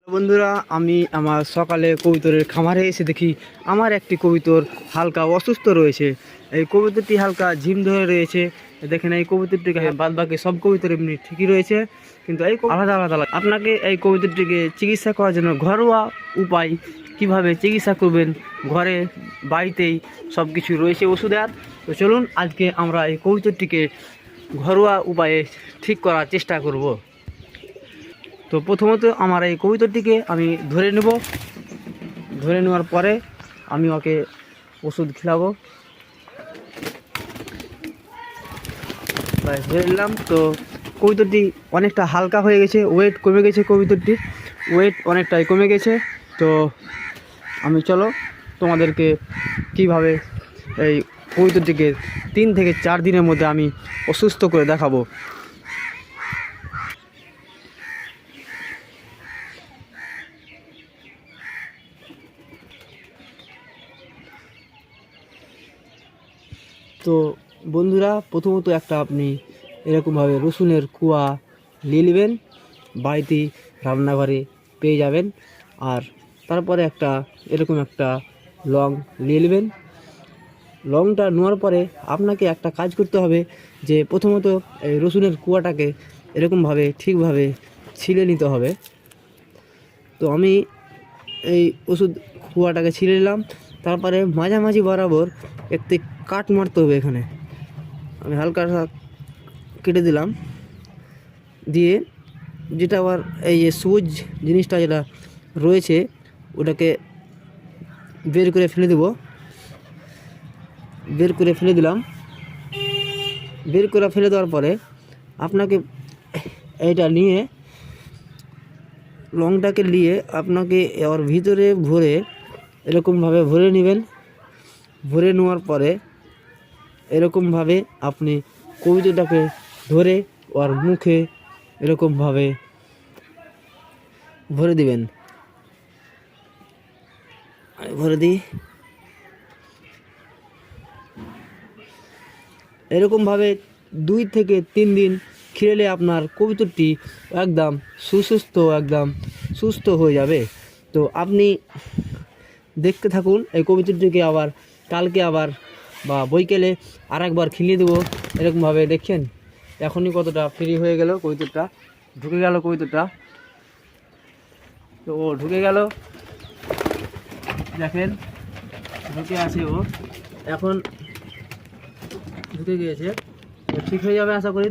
বন্ধুরা, আমি আমার সকালে কবুতরের খামারে এসে দেখি আমার একটি কবুতর হালকা অসুস্থ রয়েছে। এই কবুতরটি হালকা ঝিম ধরে রয়েছে। দেখেন এই কবুতরটিকে বাদ বাকি সব কবুতর এমনি ঠিকই রয়েছে, কিন্তু এই আলাদা আলাদা আপনাকে এই কবুতরটিকে চিকিৎসা করার জন্য ঘরোয়া উপায় কিভাবে চিকিৎসা করবেন, ঘরে বাড়িতেই সব কিছু রয়েছে ওষুধ। আর তো চলুন আজকে আমরা এই কবুতরটিকে ঘরোয়া উপায়ে ঠিক করার চেষ্টা করব। তো প্রথমত আমার এই কবুতরটিকে আমি ধরে নেব। ধরে নেওয়ার পরে আমি ওকে ওষুধ খেলাবো। ধরে নিলাম। তো কবুতরটি অনেকটা হালকা হয়ে গেছে, ওয়েট কমে গেছে, কবুতরটির ওয়েট অনেকটাই কমে গেছে। তো আমি চলো তোমাদেরকে কিভাবে এই কবুতরটিকে 3 থেকে 4 দিনের মধ্যে আমি অসুস্থ করে দেখাবো। তো বন্ধুরা, প্রথমত একটা আপনি এরকমভাবে রসুনের কুয়া নিয়ে নেবেন, বাড়িতেই রান্নাঘরে পেয়ে যাবেন। আর তারপরে এরকম একটা লং নিয়ে নেবেন। লংটা নেওয়ার পরে আপনাকে একটা কাজ করতে হবে, যে প্রথমত এই রসুনের কুয়াটাকে এরকমভাবে ঠিকভাবে ছিলে নিতে হবে। তো আমি এই ওষুধ কুয়াটাকে ছিলে নিলাম। তারপরে মাঝামাঝি বরাবর একটি কাট মারতে হবে। এখানে আমি হালকা কেটে দিলাম, দিয়ে যেটা আবার এই যে সবুজ জিনিসটা যেটা রয়েছে ওটাকে বের করে ফেলে দেব। বের করে ফেলে দিলাম। বের করে ফেলে দেওয়ার পরে আপনাকে এইটা নিয়ে, লংটাকে নিয়ে আপনাকে ওর ভিতরে ভরে এরকমভাবে ভরে নেবেন। ভরে নেওয়ার পরে এরকমভাবে আপনি কবুতরটাকে ধরে ওর মুখে এরকমভাবে ভরে দিবেন। ভরে দিই এরকমভাবে 2 থেকে 3 দিন খেলে আপনার কবুতরটি একদম সুস্থ হয়ে যাবে। তো আপনি দেখতে থাকুন এই কবুতরটিকে। আবার কালকে আবার বা বৈকালে আরেকবার খিলিয়ে দেবো এরকমভাবে। দেখছেন এখনই কতটা ফ্রি হয়ে গেল, কবুতরটা ঢুকে গেল। কবুতরটা তো ও ঢুকে গেল, দেখেন ঢুকে আছে। ও এখন ঢুকে গিয়েছে, ঠিক হয়ে যাবে আশা করি।